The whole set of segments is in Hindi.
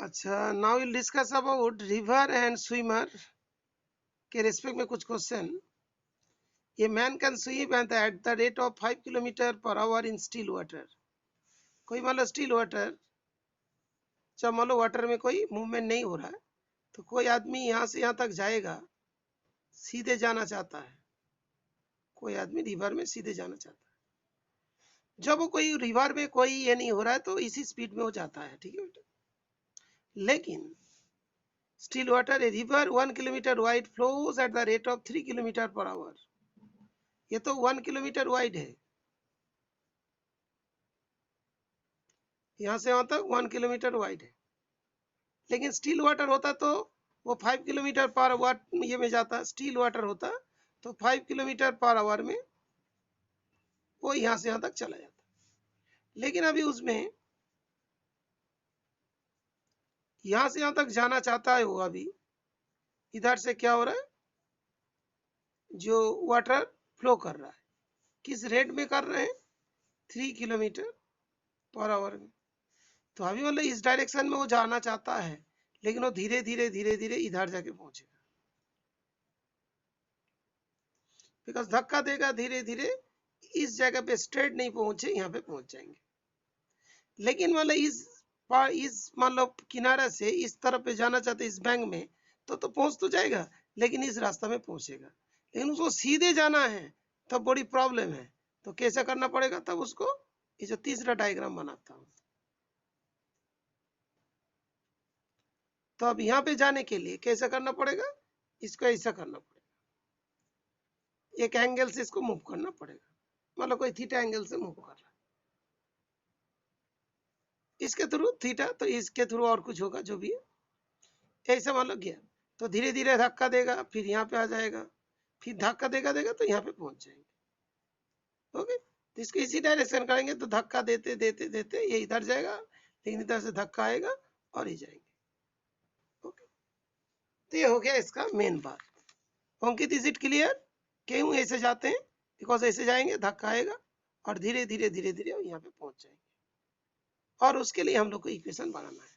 अच्छा, now will discuss about river and swimmer के रेस्पेक्ट में कुछ क्वेश्चन। ये man can swim at the rate of 5 kilometre per our in still water. कोई मान लो स्टिल वाटर, जब मान लो वाटर में कोई मूवमेंट नहीं हो रहा है, तो कोई आदमी यहाँ से यहाँ तक जाएगा, सीधे जाना चाहता है, कोई आदमी रिवर में सीधे जाना चाहता है। जब वो कोई रिवर में कोई ये नहीं हो रहा है तो इसी स्पीड में वो जाता है, ठीक है बेटा। लेकिन still water, a river 1 kilometre wide flows at the rate of 3 kilometre per our. ये तो 1 किलोमीटर वाइड है, यहाँ से वहां तक 1 किलोमीटर वाइड है। लेकिन स्टील वाटर होता तो वो 5 किलोमीटर पर आवर ये में जाता। स्टील वाटर होता तो 5 किलोमीटर पर आवर में वो यहाँ से यहाँ तक चला जाता। लेकिन अभी उसमें यहाँ से यहाँ तक जाना चाहता है वो, अभी इधर से क्या हो रहा है, जो वाटर फ्लो कर रहा है, किस रेट में कर रहे हैं, 3 किलोमीटर पर आवर में। तो अभी मतलब इस डायरेक्शन में वो जाना चाहता है, लेकिन वो धीरे धीरे धीरे धीरे इधर जाके पहुंचेगा, बिकॉज धक्का देगा धीरे धीरे, इस जगह पे स्ट्रेट नहीं पहुंचे, यहाँ पे पहुंच जाएंगे। लेकिन मतलब इस मान लो किनारे से इस तरफ पे जाना चाहते इस बैंक में, तो पहुंच तो जाएगा, लेकिन इस रास्ता में पहुंचेगा। लेकिन उसको सीधे जाना है तब बड़ी प्रॉब्लम है, तो कैसे करना पड़ेगा, तब उसको ये जो तीसरा डायग्राम बनाता हूं। तो अब यहाँ पे जाने के लिए कैसे करना पड़ेगा, इसको ऐसा करना पड़ेगा, एक एंगल से इसको मूव करना पड़ेगा। मतलब कोई थीटा एंगल से मूव कर रहा है, इसके थ्रू थीटा, तो इसके थ्रू और कुछ होगा जो भी है, ऐसा मान लो गया। तो धीरे धीरे धक्का देगा, फिर यहाँ पे आ जाएगा, फिर धक्का देगा देगा तो यहाँ पे पहुंच जाएंगे। ओके, तो इसको इसी डायरेक्शन करेंगे तो धक्का देते देते देते ये इधर जाएगा, लेकिन इधर से धक्का आएगा और ये जाएंगे। ओके, तो ये हो गया इसका मेन बात। अंकित, इज इट क्लियर? क्यों ऐसे जाते हैं, बिकॉज ऐसे जाएंगे धक्का आएगा और धीरे धीरे धीरे धीरे यहाँ पे पहुंच जाएंगे, और उसके लिए हम लोग को इक्वेशन बनाना है।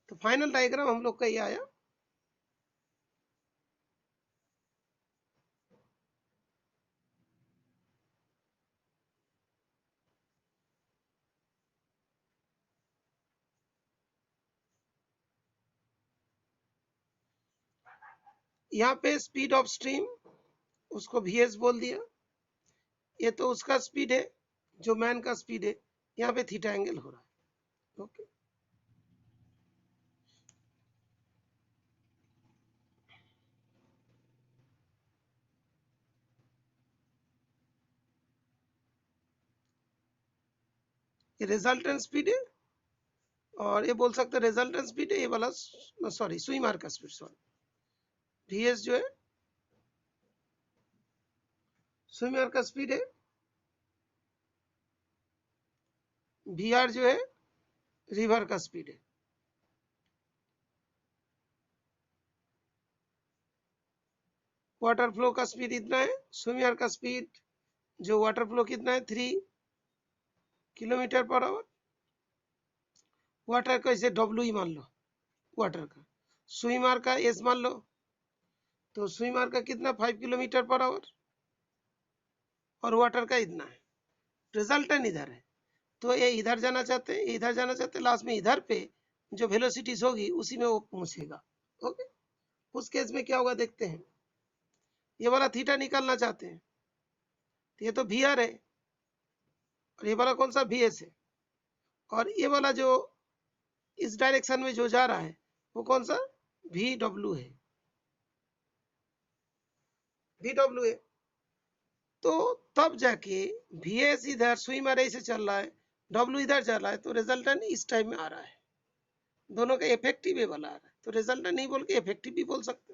तो फाइनल डायग्राम हम लोग का ये आया। यहाँ पे स्पीड ऑफ स्ट्रीम, उसको VS बोल दिया। ये तो उसका स्पीड है, जो मैन का स्पीड है, यहाँ पे थीटा एंगल हो रहा है। ओके, ये रिजल्टेंट स्पीड है, और ये बोल सकते रिजल्टेंट स्पीड है, ये वाला सॉरी स्विमर का स्पीड, सॉरी VS जो है स्विमर का स्पीड है, VR जो है रिवर का स्पीड है। वाटर फ्लो का स्पीड इतना है, स्विमर का स्पीड जो वाटर फ्लो कितना है, 3 किलोमीटर पर आवर। वाटर का इसे W ही मान लो, वाटर का। स्विमर का S मान लो, तो स्विमर का कितना, 5 किलोमीटर पर आवर, और वाटर का इतना है। रिजल्टेंट इधर है, तो ये इधर जाना चाहते हैं, इधर जाना चाहते हैं, लास्ट में इधर पे जो वेलोसिटीज होगी उसी में वो पहुंचेगा। ओके, उस केस में क्या होगा देखते हैं। ये वाला थीटा निकालना चाहते हैं, तो ये तो VR है, और ये वाला कौन सा VS है, और ये वाला जो इस डायरेक्शन में जो जा रहा है वो कौन सा, VW है, VW है। तो तब जाके VS इधर, स्विमर ऐसे चल रहा है, W इधर चल रहा है, तो रिजल्टेंट इस टाइम में आ रहा है। दोनों का इफेक्टिव ये वाला आ रहा है, तो रिजल्टेंट नहीं बोल के इफेक्टिव भी बोल सकते।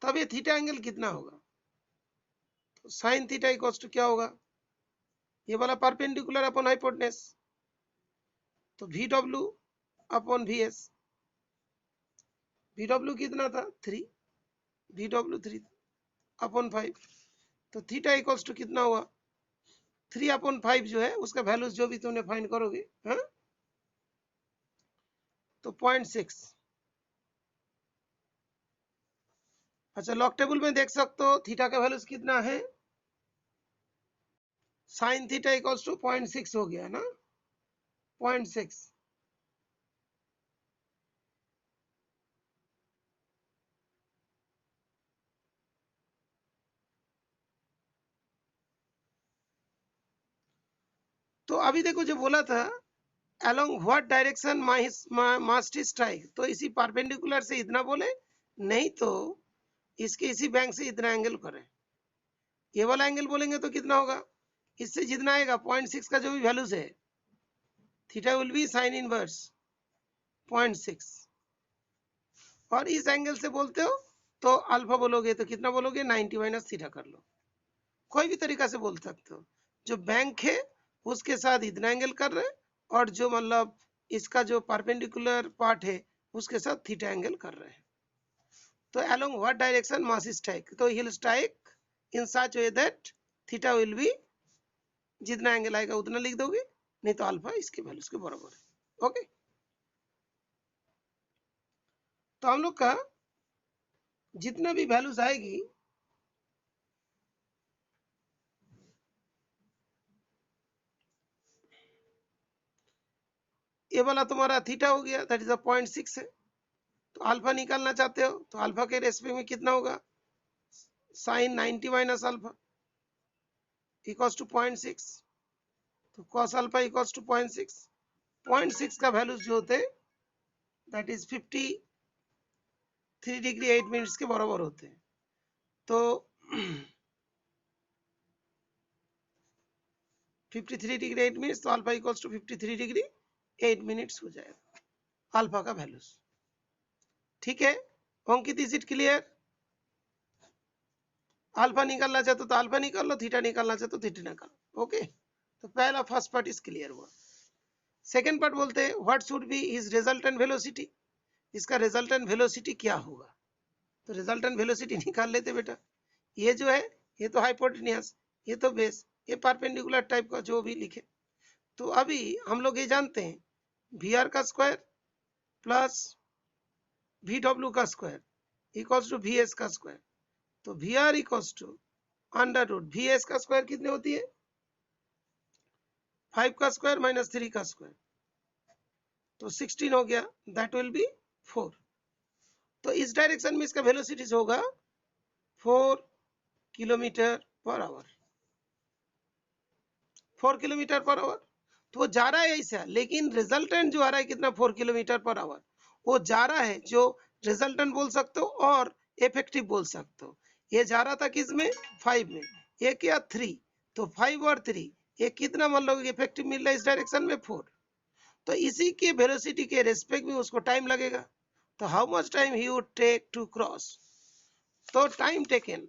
तब ये थीटा एंगल कितना होगा, तो साइन थीटा इक्वल्स टू क्या होगा, ये वाला परपेंडिकुलर अपॉन हाइपोटेनस, तो VW अपॉन VS। VW कितना था, 3, VW 3 अपॉन 5, तो थीटा इक्वल्स टू कितना हुआ, 3 अपॉन 5 जो है उसका वैल्यूज जो भी तुमने फाइंड करोगे, हाँ तो 0.6। अच्छा, लॉग टेबल में देख सकते हो थीटा का वैल्यूज कितना है, साइन थीटा इक्वल्स टू 0.6 हो गया ना, 0.6। तो अभी देखो जो बोला था along what direction must strike, तो इसी परपेंडिकुलर से इतना बोले, नहीं तो इसके इसी बैंक से इतना एंगल करें। ये वाला एंगल बोलेंगे तो कितना होगा, इससे जितना आएगा 0.6 का जो भी वैल्यूज है, theta will be sine inverse 0.6। और इस एंगल से बोलते हो तो अल्फा बोलोगे तो कितना बोलोगे, 90 माइनस थीटा कर लो, कोई भी तरीका से बोल सकते हो। जो बैंक है उसके साथ इतना एंगल कर रहे हैं, और जो मतलब इसका जो परपेंडिकुलर पार्ट है उसके साथ थीटा एंगल कर रहे हैं। तो along what direction must strike, तो he'll strike in such way that theta will be, जितना एंगल आएगा उतना लिख दोगे, नहीं तो अल्फा इसके वैल्यूज के बराबर है। ओके, तो हम लोग का जितना भी वैल्यूज आएगी ये वाला तुम्हारा थीटा हो गया, दैट इज 0.6 है। तो अल्फा निकालना चाहते हो तो अल्फा के रेस्पेक्ट में कितना होगा, sine 90 minus alpha equals to 0.6, तो cos अल्फा इक्वल्स टू 0.6। 0.6 का वैल्यूज जो होते हैं दैट इज 53 डिग्री 8 मिनट्स के बराबर होते हैं। तो 53 डिग्री 8 मिनट्स, तो alpha equals to 53 degree 8 minutes हो जाएगा अल्फा का वैल्यूज। ठीक है Ankit, is it clear? Alpha निकालना चाहते तो अल्फा निकाल लो, थीटा निकालना चाहते तो थीटा निकालो। ओके, तो पहला फर्स्ट पार्ट इज क्लियर हुआ। सेकंड पार्ट बोलते हैं what should be his resultant velocity, इसका रिजल्टेंट वेलोसिटी क्या होगा। तो रिजल्टेंट वेलोसिटी निकाल लेते बेटा। ये जो है ये तो हाइपोटेन्यूस, ये तो बेस, ये परपेंडिकुलर टाइप का जो भी लिखे। तो अभी हम लोग ये जानते हैं वी आर का स्क्वायर प्लस वी डब्ल्यू का square equals to V S का स्क्वायर। तो V R equals to under root V S का स्क्वायर कितने होती है, 5 का स्क्वायर माइनस 3 का स्क्वायर, तो 16 हो गया, दैट विल बी 4। तो इस डायरेक्शन में इसका वेलोसिटी होगा 4 kilometre per our, 4 kilometre per hour. तो वो जा रहा है ऐसा, लेकिन रिजल्टेंट जो आ रहा है कितना, 4 किलोमीटर पर आवर। वो जा रहा है जो रिजल्टेंट बोल सकते हो और इफेक्टिव बोल सकते हो। ये जा रहा था किसमें, 5 में, ये क्या 3, तो 5 और 3 ये कितना मान लो इफेक्टिव मिल रहा है इस डायरेक्शन में 4। तो इसी के वेलोसिटी के रेस्पेक्ट में उसको टाइम लगेगा। तो how much time he would take to cross, तो time taken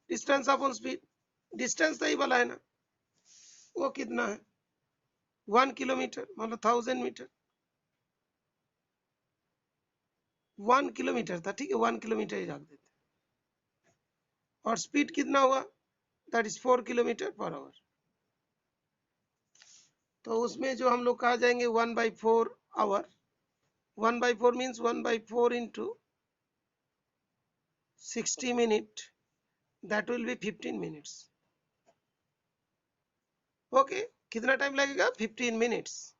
distance upon speed, distance तो ही वाला है ना, वो कितना है 1 किलोमीटर, मतलब 1000 मीटर, 1 किलोमीटर था, ठीक है 1 किलोमीटर ही रख देते। और स्पीड कितना हुआ, that is 4 kilometre per hour. तो उसमें जो हम लोग कहा जाएंगे 1/4 hour, 1/4 means 1/4 into 60 minute, that will be 15 minutes. Okay, कितना टाइम लगेगा, 15 मिनट्स।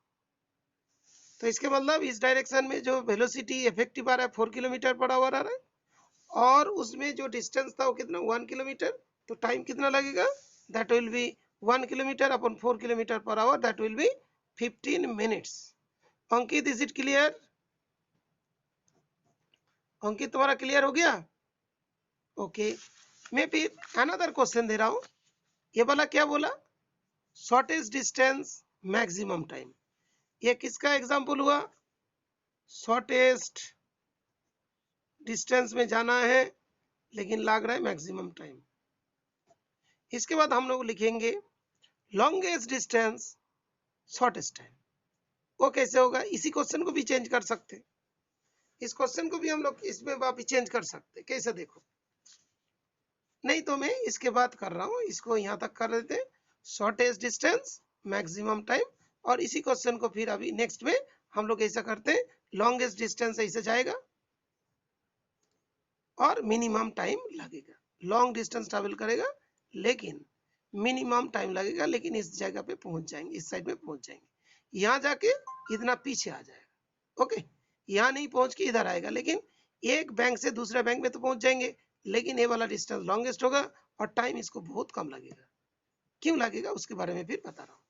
तो इसके मतलब इस डायरेक्शन में जो वेलोसिटी इफेक्टिव आ रहा है 4 किलोमीटर पर आवर आ रहा है, और उसमें जो डिस्टेंस था वो कितना 1 किलोमीटर, तो टाइम कितना लगेगा, that will be 1 kilometre upon 4 kilometre per hour, that will be 15 minutes. Ankit, is it clear? Ankit तुम्हारा क्लियर हो गया? ओके, मैं फिर अनदर क्वेश्चन दे रहा हूं। ये वाला क्या बोला, शॉर्टेस्ट डिस्टेंस मैक्सिमम टाइम। ये किसका एग्जांपल हुआ, शॉर्टेस्ट डिस्टेंस में जाना है लेकिन लग रहा है मैक्सिमम टाइम। इसके बाद हम लोग लिखेंगे लॉन्गेस्ट डिस्टेंस शॉर्टेस्ट टाइम। वो कैसे होगा, इसी क्वेश्चन को भी चेंज कर सकते हैं, इस क्वेश्चन को भी हम लोग इसमें वापिस चेंज कर सकते हैं। कैसे देखो, नहीं तो मैं इसके बाद कर रहा हूँ, इसको यहाँ तक कर देते हैं, शॉर्टेस्ट डिस्टेंस मैक्सिमम टाइम। और इसी क्वेश्चन को फिर अभी नेक्स्ट में हम लोग ऐसा करते हैं, लॉन्गेस्ट डिस्टेंस ऐसे जाएगा और मिनिमम टाइम लगेगा। लॉन्ग डिस्टेंस ट्रैवल करेगा लेकिन मिनिमम टाइम लगेगा, लेकिन इस जगह पे पहुंच जाएंगे, इस साइड में पहुंच जाएंगे। यहाँ जाके इतना पीछे आ जाएगा, ओके। यहाँ नहीं पहुंच के इधर आएगा, लेकिन एक बैंक से दूसरे बैंक में तो पहुंच जाएंगे, लेकिन ये वाला डिस्टेंस लॉन्गेस्ट होगा और टाइम इसको बहुत कम लगेगा। क्यों लगेगा उसके बारे में फिर बता रहा हूँ।